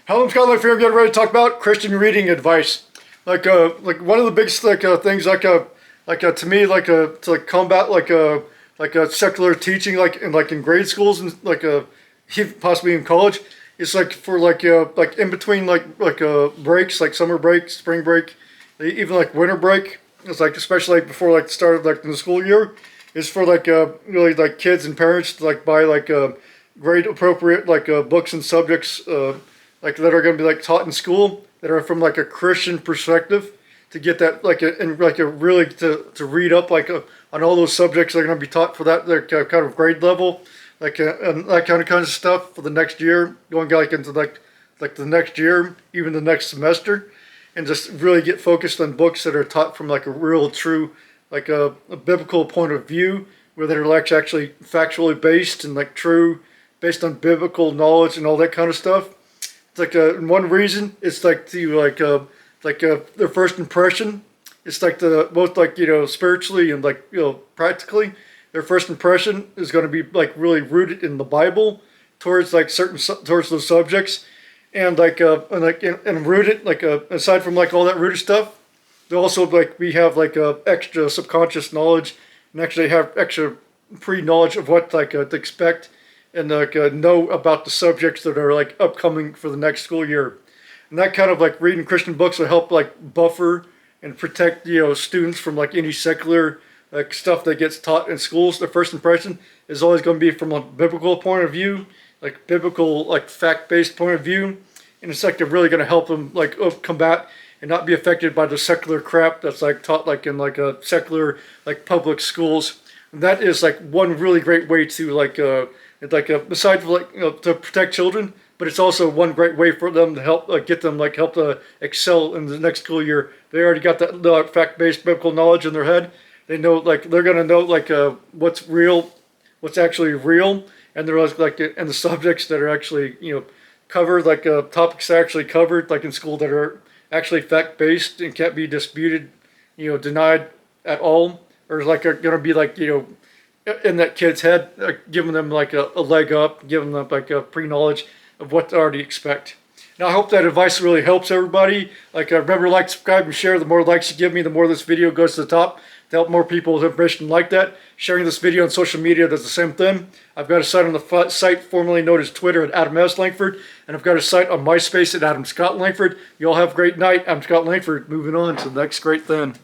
Hello, I'm Scott. I'm getting ready to talk about Christian reading advice. Like one of the biggest things to me to combat secular teaching in grade schools and possibly in college. It's for in between breaks, like summer break, spring break, even winter break. It's especially before the start of the school year. It's for really kids and parents to buy grade appropriate books and subjects that are going to be taught in school that are from a Christian perspective, to get that really to read up on all those subjects that are going to be taught for that kind of grade level, and that kind of stuff for the next year, going into the next year, even the next semester, and just really get focused on books that are taught from a real true a biblical point of view, where they're actually factually based and true, based on biblical knowledge and all that kind of stuff. It's one reason it's to their first impression. It's the both spiritually and practically, their first impression is going to be really rooted in the Bible towards towards those subjects, and and rooted aside from all that rooted stuff, they also we have extra subconscious knowledge, and actually have extra pre-knowledge of what to expect, and know about the subjects that are upcoming for the next school year. And that kind of reading Christian books will help buffer and protect students from any secular stuff that gets taught in schools. Their first impression is always going to be from a biblical point of view, biblical fact-based point of view, and it's really going to help them combat and not be affected by the secular crap that's taught in a secular public schools. And that is one really great way to besides to protect children, but it's also one great way for them to help get them help to excel in the next school year. They already got that fact-based biblical knowledge in their head. They know they're gonna know what's real, what's actually real, and they're and the subjects that are actually covered, topics that are actually covered in school that are actually fact-based and can't be disputed, denied at all, or are gonna be in that kid's head, giving them a leg up, giving them a pre-knowledge of what to already expect. Now, I hope that advice really helps everybody. Remember, subscribe, and share. The more likes you give me, the more this video goes to the top, to help more people with information like that. Sharing this video on social media does the same thing. I've got a site on the site formerly known as Twitter at Adam S. Langford, and I've got a site on MySpace at Adam Scott Langford. You all have a great night. I'm Scott Langford, moving on to the next great thing.